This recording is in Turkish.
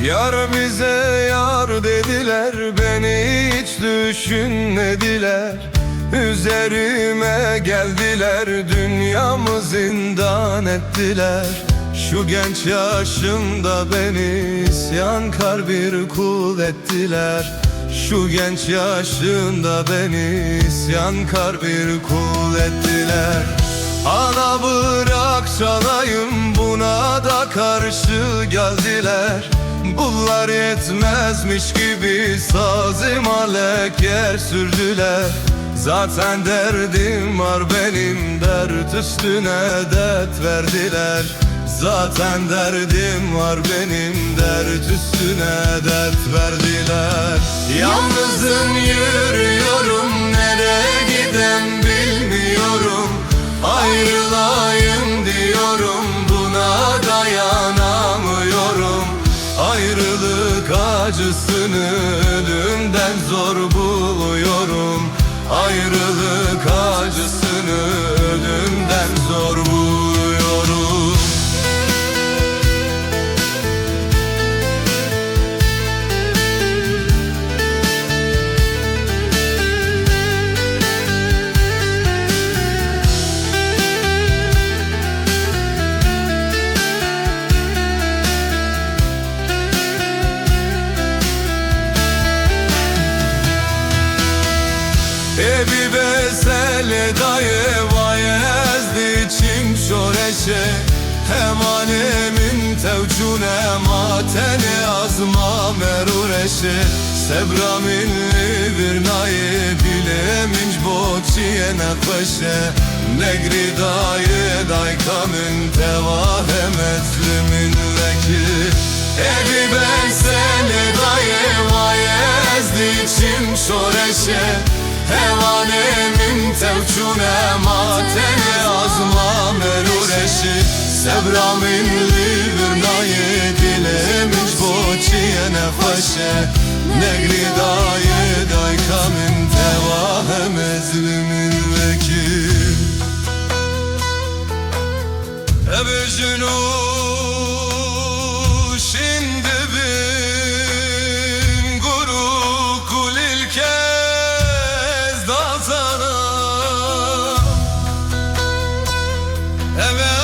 Yar bize yar dediler, beni hiç düşünmediler. Üzerime geldiler, dünyamı zindan ettiler. Şu genç yaşımda beni isyankar bir kul ettiler. Şu genç yaşımda beni isyankar bir kul ettiler. Ana bırak çalayım, buna da karşı geldiler. Bunlar yetmezmiş gibi sazıma leker sürdüler. Zaten derdim var benim, dert üstüne dert verdiler. Zaten derdim var benim, dert üstüne dert verdiler. Yalnızım yürüyorum, nereye gidem bilmiyorum. Ayrılayım diyorum, buna dayanamıyorum. Ayrılık acısını ölümden zor buluyorum. Ayrılık acısını ölümden zor buluyorum. Bir besele dayı vayezdi çim şoreşe. Hemanemin tevcune matene azma merureşe. Sebramin virnaye bileminç boçiye nefeşe. Negri dayı daykamın tevahem etlimin vekil. Bir besele dayı vayezdi çim şoreşe. Hevanemin tevçune matene azma merureşi. Sebramin livnaye dilemiş boçiye nefeşe. Negri dayı daykamın tevahem ezlimin vekil. Ebecinu şimdi bin guru kulilke. Evet.